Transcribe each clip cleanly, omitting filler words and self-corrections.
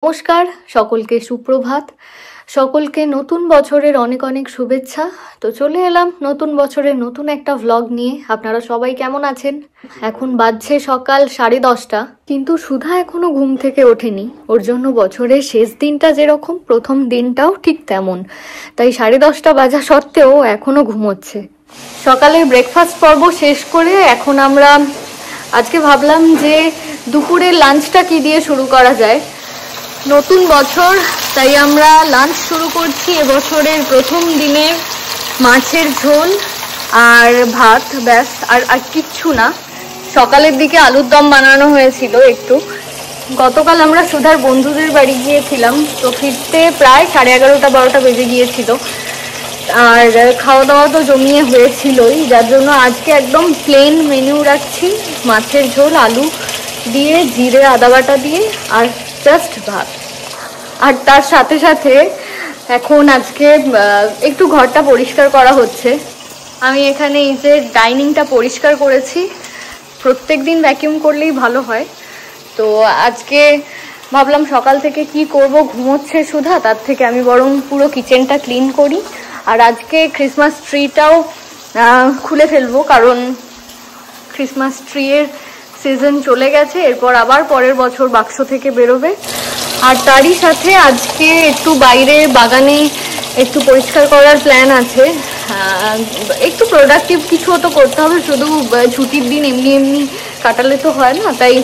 নমস্কার সকলকে সুপ্রভাত সকলকে নতুন বছরের অনেক অনেক শুভেচ্ছা। তো চলে এলাম নতুন বছরের নতুন একটা ভ্লগ নিয়ে। আপনারা সবাই কেমন আছেন? এখন বাজছে সকাল 10:30, কিন্তু সুধা এখনো ঘুম থেকে ওঠেনি। ওর জন্য বছরের শেষ দিনটা যেরকম, প্রথম দিনটাও ঠিক তেমন। তাই 10:30 বাজা সত্ত্বেও এখনো ঘুমোচ্ছে। সকালের ব্রেকফাস্ট পর্ব শেষ করে এখন আমরা আজকে ভাবলাম যে দুপুরের লাঞ্চটা কি দিয়ে শুরু করা যায়। নতুন বছর, তাই আমরা লাঞ্চ শুরু করছি এবছরের প্রথম দিনে মাছের ঝোল আর ভাত, ব্যাস। আর কিচ্ছু না। সকালের দিকে আলুর দম বানানো হয়েছিল একটু। গতকাল আমরা সুধার বন্ধুদের বাড়ি গিয়েছিলাম, তো ফিরতে প্রায় 11:30-12টা বেজে গিয়েছিল। আর খাওয়া দাওয়া তো জমিয়ে হয়েছিলই, যার জন্য আজকে একদম প্লেন মেনু রাখছি। মাছের ঝোল আলু দিয়ে, জিরে আদা বাটা দিয়ে, আর জাস্ট ভাত। আর তার সাথে সাথে এখন আজকে একটু ঘরটা পরিষ্কার করা হচ্ছে। আমি এখানে এই যে ডাইনিংটা পরিষ্কার করেছি। প্রত্যেক দিন ভ্যাকিউম করলেই ভালো হয়। তো আজকে ভাবলাম সকাল থেকে কি করব, ঘুমোচ্ছে সুধা, তার থেকে আমি বরং পুরো কিচেনটা ক্লিন করি। আর আজকে ক্রিসমাস ট্রিটাও খুলে ফেলবো, কারণ ক্রিসমাস ট্রি এর সিজন চলে গেছে। এরপর আবার পরের বছর বাক্স থেকে বেরোবে। আর তারই সাথে আজকে একটু বাইরে বাগানে একটু পরিষ্কার করার প্ল্যান আছে। একটু প্রোডাক্টিভ কিছুও তো করতে হবে, শুধু ছুটির দিন এমনি এমনি কাটালে তো হয় না। তাই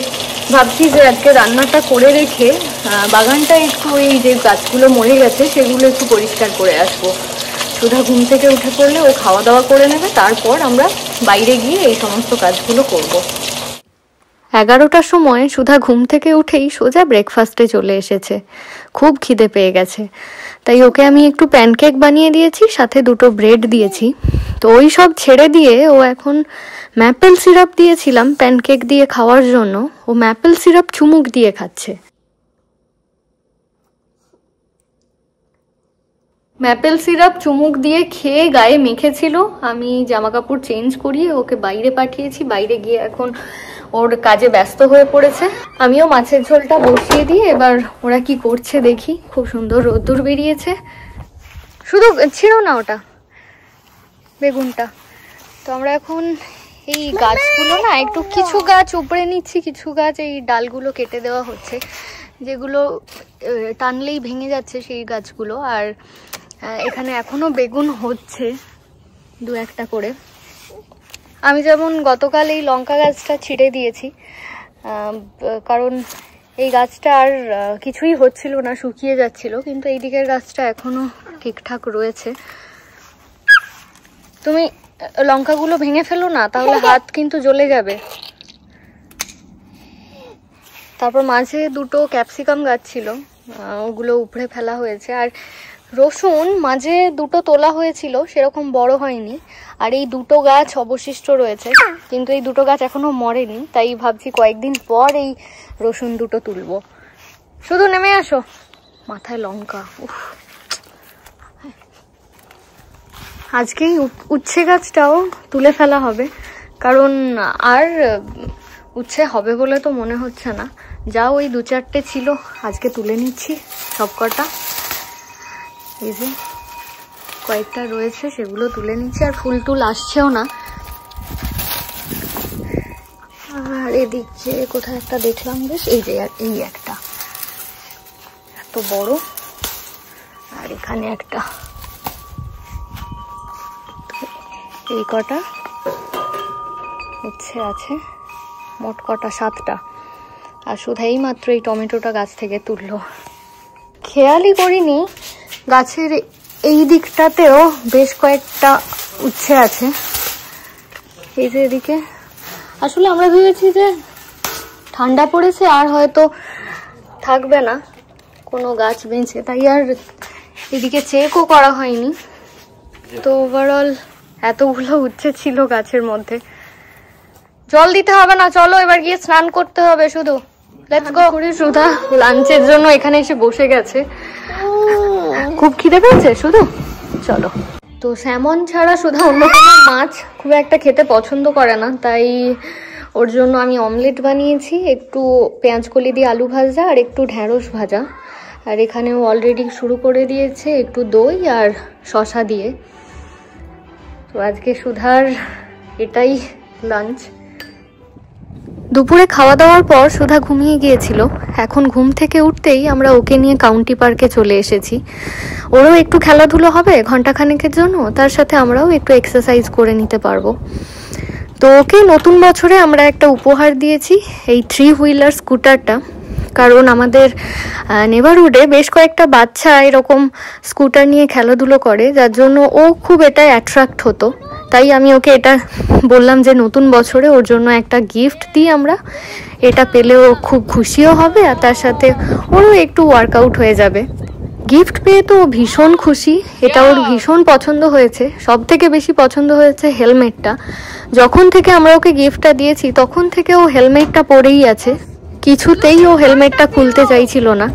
ভাবছি যে আজকে রান্নাটা করে রেখে বাগানটা একটু, এই যে গাছগুলো মরে গেছে সেগুলো একটু পরিষ্কার করে আসবো। সুধা ঘুম থেকে উঠে পড়লে ও খাওয়া দাওয়া করে নেবে, তারপর আমরা বাইরে গিয়ে এই সমস্ত কাজগুলো করব। 11টার সময় সুধা ঘুম থেকে উঠেই সোজা ব্রেকফাস্টে চলে এসেছে। খুব খিদে পেয়ে গেছে, তাই ওকে আমি একটু প্যানকেক বানিয়ে দিয়েছি, সাথে 2টো ব্রেড দিয়েছি। তো ওই সব ছেড়ে দিয়ে ও এখন ম্যাপেল সিরাপ দিয়েছিলাম প্যানকেক দিয়ে খাওয়ার জন্য, ও ম্যাপেল সিরাপ চুমুক দিয়ে খাচ্ছে। ম্যাপেল সিরাপ চুমুক দিয়ে খেয়ে গায়ে মেখেছিল। আমি জামা কাপড় চেঞ্জ করিয়ে ওকে বাইরে পাঠিয়েছি। বাইরে গিয়ে এখন ওর কাজে ব্যস্ত হয়ে পড়েছে। আমিও মাছের ঝোলটা বসিয়ে দিয়ে এবার ওরা কি করছে দেখি। খুব সুন্দর রোদ্দুর বেরিয়েছে। শুধু ছিঁড়ো না ওটা, বেগুনটা। তো আমরা এখন এই গাছগুলো না একটু, কিছু গাছ উপড়ে নিচ্ছি, কিছু গাছ এই ডালগুলো কেটে দেওয়া হচ্ছে, যেগুলো টানলেই ভেঙে যাচ্ছে সেই গাছগুলো। আর এখানে এখনো বেগুন হচ্ছে 2-1টা করে। আমি যেমন গতকাল এই লঙ্কা গাছটা ছিঁড়ে দিয়েছি, কারণ এই গাছটা আর কিছুই হচ্ছিল না, শুকিয়ে যাচ্ছিল। কিন্তু এই দিকের গাছটা এখনো ঠিকঠাক রয়েছে। তুমি লঙ্কাগুলো ভেঙে ফেলো না, তাহলে হাত কিন্তু জ্বলে যাবে। তারপর মাঝে 2টো ক্যাপসিকাম গাছ ছিল, ওগুলো উপড়ে ফেলা হয়েছে। আর রসুন মাঝে 2টো তোলা হয়েছিল, সেরকম বড় হয়নি। আর এই 2টো গাছ অবশিষ্ট রয়েছে, কিন্তু এই 2টো গাছ এখনো মরেনি। তাই ভাবছি কয়েকদিন পর এই রসুন 2টো তুলবো। শুধু নেমে আসো। মাথায় লঙ্কা, উফ। আজকেই উচ্ছে গাছটাও তুলে ফেলা হবে, কারণ আর উচ্ছে হবে বলে তো মনে হচ্ছে না। যা ওই 2-4টে ছিল আজকে তুলে নিচ্ছি সবকটা। এই যে কয়েকটা রয়েছে সেগুলো তুলে নিচ্ছি। আর ফুল টুল আসছেও না। আর এদিকে কোথায় একটা দেখলাম বেশ, এই যে এই একটা এত বড়, আর এখানে একটা, এই কটা হচ্ছে আছে। মোট কটা 7টা। আর শুধু এই মাত্র এই টমেটোটা গাছ থেকে তুললো। খেয়ালই করিনি গাছের এই দিকটাতেও বেশ কয়েকটা উচ্ছে আছে। এই যে এদিকে, আসলে আমরা ভেবেছি যে ঠান্ডা পড়েছে আর হয়তো থাকবে না কোনো গাছ বেঁচে, তাই আর এদিকে চেকও করা হয়নি। তো ওভারঅল এতগুলো উচ্ছে ছিল গাছের মধ্যে। জল দিতে হবে না, চলো এবার গিয়ে স্নান করতে হবে। শুধু লেটস গো। করে সুধা লাঞ্চের জন্য এখানে এসে বসে গেছে। খুব খিদে পেয়েছে শুধু, চলো। তো স্যামন ছাড়া সুধা অন্য কোনো মাছ খুব একটা খেতে পছন্দ করে না, তাই ওর জন্য আমি অমলেট বানিয়েছি। একটু পেঁয়াজ কলি দিয়ে আলু ভাজা আর একটু ঢেঁড়স ভাজা। আর এখানেও অলরেডি শুরু করে দিয়েছে একটু দই আর শসা দিয়ে। তো আজকে সুধার এটাই লাঞ্চ। দুপুরে খাওয়া দাওয়ার পর সুধা ঘুমিয়ে গিয়েছিল। এখন ঘুম থেকে উঠতেই আমরা ওকে নিয়ে কাউন্টি পার্কে চলে এসেছি। ওরও একটু খেলাধুলো হবে ঘন্টাখানেকের জন্য, তার সাথে আমরাও একটু এক্সারসাইজ করে নিতে পারবো। তো ওকে নতুন বছরে আমরা একটা উপহার দিয়েছি, এই 3 হুইলার স্কুটারটা। কারণ আমাদের নেবারহুডে বেশ কয়েকটা বাচ্চা এরকম স্কুটার নিয়ে খেলাধুলো করে, যার জন্য ও খুব এটা অ্যাট্রাক্ট হতো। তাই আমি ওকে এটা বললাম যে নতুন বছরে ওর জন্য একটা গিফট দিই আমরা, এটা পেলে ও খুব খুশিও হবে আর তার সাথে ওরও একটু ওয়ার্কআউট হয়ে যাবে। গিফট পেয়ে তো ভীষণ খুশি, এটা ওর ভীষণ পছন্দ হয়েছে। সব থেকে বেশি পছন্দ হয়েছে হেলমেটটা। যখন থেকে আমরা ওকে গিফটটা দিয়েছি তখন থেকে ও হেলমেটটা পরেই আছে, কিছুতেই ও হেলমেটটা খুলতে চাইছিল না।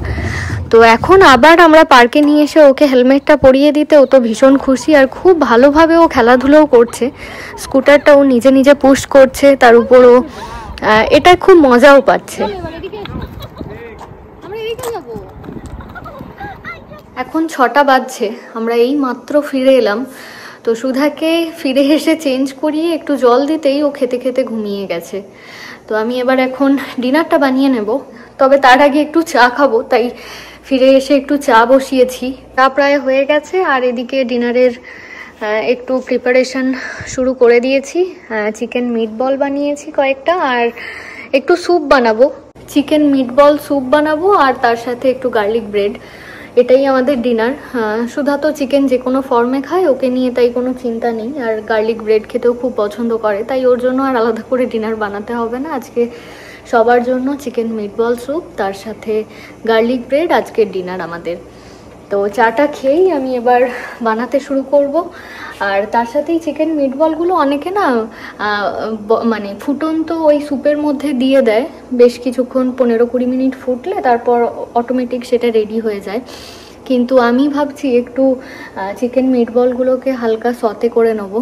তো এখন আবার আমরা পার্কে নিয়ে এসে ওকে হেলমেটটা পরিয়ে দিতে ও তো ভীষণ খুশি আর খুব ভালোভাবে ও খেলাধুলোও করছে। স্কুটারটা ও নিজে নিজে পুশ করছে, তার উপর ও এটা খুব মজাও পাচ্ছে। এখন 6টা বাজছে, আমরা এই মাত্র ফিরে এলাম। তো সুধাকে ফিরে এসে চেঞ্জ করিয়ে একটু জল দিতেই ও খেতে খেতে ঘুমিয়ে গেছে। তো আমি এবার এখন ডিনারটা বানিয়ে নেব, তবে তার আগে একটু চা খাবো, তাই ফিরে এসে একটু চা বসিয়েছি। চা প্রায় হয়ে গেছে আর এদিকে ডিনারের একটু প্রিপারেশন শুরু করে দিয়েছি। চিকেন মিটবল বানিয়েছি কয়েকটা আর একটু স্যুপ বানাবো। চিকেন মিটবল স্যুপ বানাবো আর তার সাথে একটু গার্লিক ব্রেড, এটাই আমাদের ডিনার। সুধা তো চিকেন যে কোনো ফর্মে খায়, ওকে নিয়ে তাই কোনো চিন্তা নেই। আর গার্লিক ব্রেড খেতেও খুব পছন্দ করে, তাই ওর জন্য আর আলাদা করে ডিনার বানাতে হবে না। আজকে সবার জন্য চিকেন মিটবল স্যুপ তার সাথে গার্লিক ব্রেড আজকের ডিনার আমাদের। তো চাটা খেয়েই আমি এবার বানাতে শুরু করব। আর তার সাথেই চিকেন মিটবলগুলো অনেকে না মানে ফুটন্ত ওই স্যুপের মধ্যে দিয়ে দেয়, বেশ কিছুক্ষণ 15-20 মিনিট ফুটলে তারপর অটোমেটিক সেটা রেডি হয়ে যায়। কিন্তু আমি ভাবছি একটু চিকেন মিটবলগুলোকে হালকা সতে করে নেব,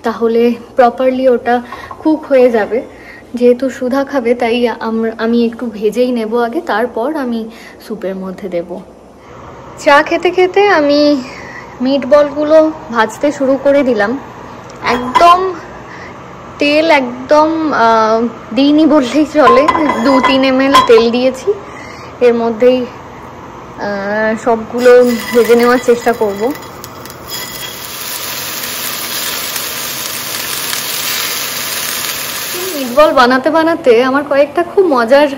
তাহলে প্রপারলি ওটা কুক হয়ে যাবে। যেহেতু সুধা খাবে তাই আমি একটু ভেজেই নেব আগে, তারপর আমি স্যুপের মধ্যে দেব। চা খেতে খেতে আমি মিটবলগুলো ভাজতে শুরু করে দিলাম। একদম তেল একদম দিইনি বললেই চলে, 2-3 ml তেল দিয়েছি। এর মধ্যেই সবগুলো ভেজে নেওয়ার চেষ্টা করব। মিটবল বানাতে বানাতে আমার কয়েকটা খুব মজার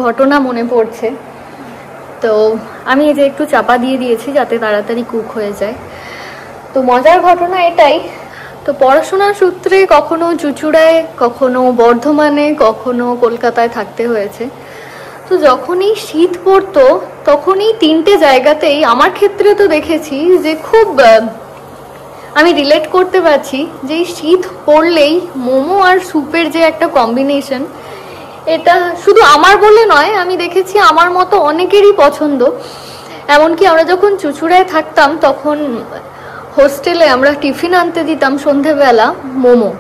ঘটনা মনে পড়ছে। তো আমি এই যে একটু চাপা দিয়ে দিয়েছি যাতে তাড়াতাড়ি কুক হয়ে যায়। তো মজার ঘটনা এটাই, তো পড়াশোনার সূত্রে কখনো চুঁচুড়ায়, কখনো বর্ধমানে, কখনো কলকাতায় থাকতে হয়েছে। তো যখনই শীত পড়তো তখনই 3টে জায়গাতেই আমার ক্ষেত্রে তো দেখেছি যে খুব আমি রিলেট করতে পারছি যে শীত পড়লেই মোমো আর স্যুপের যে একটা কম্বিনেশন, এটা শুধু আমার বলে নয়, আমি দেখেছি আমার মতো অনেকেরই পছন্দ। এমনকি আমরা যখন চুঁচুড়ায় থাকতাম তখন হোস্টেলে আমরা টিফিন আনতে দিতাম সন্ধেবেলা মোমো।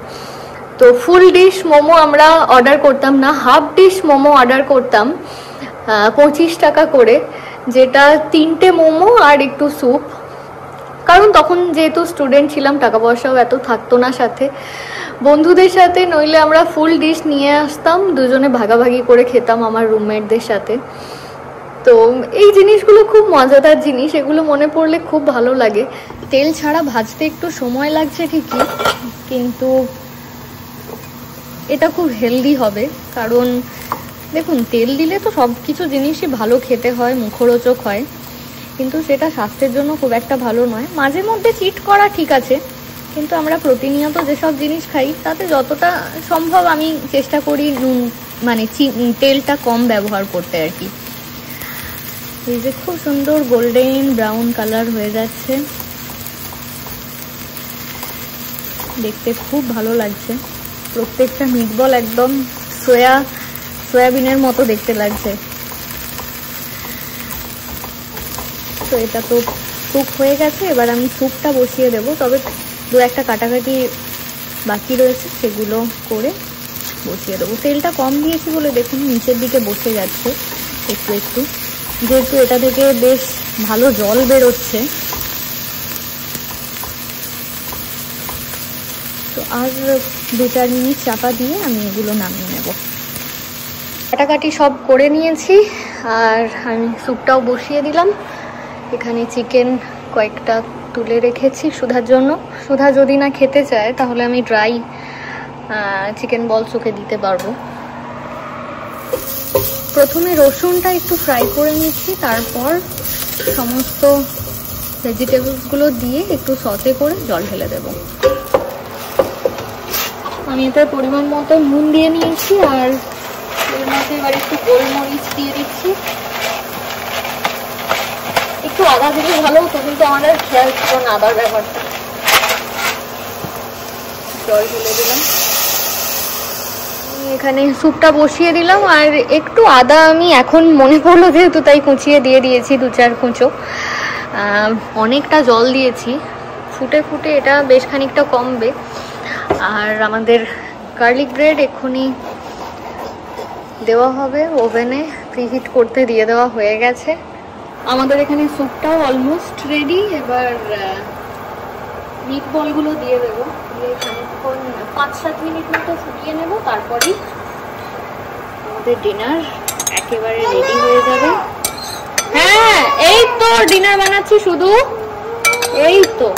তো ফুল ডিশ মোমো আমরা অর্ডার করতাম না, হাফ ডিশ মোমো অর্ডার করতাম 25 টাকা করে, যেটা 3টে মোমো আর একটু স্যুপ। কারণ তখন যেহেতু স্টুডেন্ট ছিলাম, টাকা পয়সাও এত থাকতো না সাথে। বন্ধুদের সাথে নইলে আমরা ফুল ডিশ নিয়ে আসতাম, দুজনে ভাগাভাগি করে খেতাম আমার রুমমেটদের সাথে। তো এই জিনিসগুলো খুব মজাদার জিনিস, এগুলো মনে পড়লে খুব ভালো লাগে। তেল ছাড়া ভাজতে একটু সময় লাগছে ঠিকই, কিন্তু এটা খুব হেলদি হবে। কারণ দেখুন, তেল দিলে তো সব কিছু জিনিসই ভালো খেতে হয়, মুখরোচক হয়, কিন্তু সেটা স্বাস্থ্যের জন্য খুব একটা ভালো নয়। মাঝে মধ্যে চিট করা ঠিক আছে, কিন্তু আমরা প্রতিনিয়ত যেসব জিনিস খাই তাতে যতটা সম্ভব আমি চেষ্টা করি মানে তেলটা কম ব্যবহার করতে আর কি। এই যে খুব সুন্দর গোল্ডেন ব্রাউন কালার হয়ে যাচ্ছে, দেখতে খুব ভালো লাগছে। প্রত্যেকটা মিটবল একদম সয়াবিনের মতো দেখতে লাগছে। তো এটা তো কুক হয়ে গেছে, এবার আমি স্যুপটা বসিয়ে দেবো। তবে 2-1টা কাটাকাটি বাকি রয়েছে, সেগুলো করে বসিয়ে দেবো। তেলটা কম দিয়েছি বলে দেখুন নিচের দিকে বসে যাচ্ছে একটু একটু। যেহেতু এটা থেকে বেশ ভালো জল বেরোচ্ছে, তো আর 2-4 মিনিট চাপা দিয়ে আমি এগুলো নামিয়ে নেব। কাটাকাটি সব করে নিয়েছি আর আমি স্যুপটাও বসিয়ে দিলাম। এখানে চিকেন কয়েকটা তুলে রেখেছি সুধার জন্য। সুধা যদি না খেতে চায় তাহলে আমি ড্রাই চিকেন বলস ওকে দিতে পারবো। প্রথমে রসুনটা একটু ফ্রাই করে নিচ্ছি, তারপর সমস্ত ভেজিটেবলসগুলো দিয়ে একটু সতে করে জল ঢেলে দেব। আমি এতে পরিমাণ মতো নুন দিয়ে নিয়েছি আর এর মধ্যে এবার একটু গোলমরিচ দিয়ে দিচ্ছি। একটু আদা দিলে ভালো হতো, কিন্তু আমাদের খেয়াল ছিল না আদার ব্যাপারটা। জল ঢেলে দিলাম, এখানে স্যুপটা বসিয়ে দিলাম। আর একটু আদা আমি এখন মনে পড়লো যেহেতু, তাই কুচিয়ে দিয়ে দিয়েছি 2-4 কুঁচো। অনেকটা জল দিয়েছি, ফুটে ফুটে এটা বেশ খানিকটা কমবে। আর আমাদের গার্লিক ব্রেড এক্ষুনি দেওয়া হবে ওভেনে, প্রিহিট করতে দিয়ে দেওয়া হয়ে গেছে। আমাদের এখানে স্যুপটাও অলমোস্ট রেডি। এবার মিট বলগুলো দিয়ে দেবো, দিয়ে খানিকক্ষণ 5-7 মিনিট মতো ফুটিয়ে নেব, তারপরেই আমাদের ডিনার একেবারে রেডি হয়ে যাবে। হ্যাঁ, এই তো ডিনার বানাচ্ছি শুধু, এই তো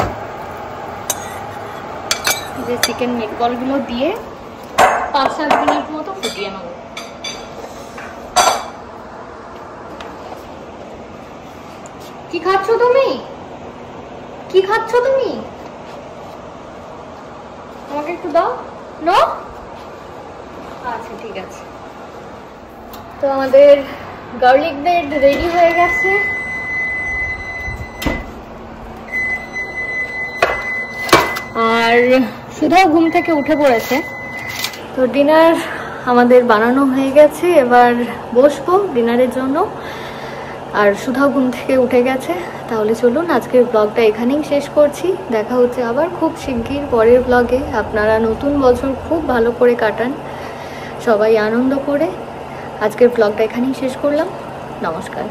যে চিকেন মিট বলগুলো দিয়ে 5-7 মিনিট মতো ফুটিয়ে নেব। কি খাচ্ছ তুমি? কি খাচ্ছ তুমি? আমাকে একটু দাও। নো, আচ্ছা ঠিক আছে। তো আমাদের গার্লিক ব্রেড রেডি হয়ে গেছে। আর সুধাও ঘুম থেকে উঠে পড়েছে। তো ডিনার আমাদের বানানো হয়ে গেছে, এবার বসবো ডিনারের জন্য। আর সুধাও ঘুম থেকে উঠে গেছে। তাহলে চলুন আজকের ব্লগটা এখানেই শেষ করছি। দেখা হচ্ছে আবার খুব শিগগির পরের ব্লগে। আপনারা নতুন বছর খুব ভালো করে কাটান, সবাই আনন্দ করে। আজকের ব্লগটা এখানেই শেষ করলাম। নমস্কার।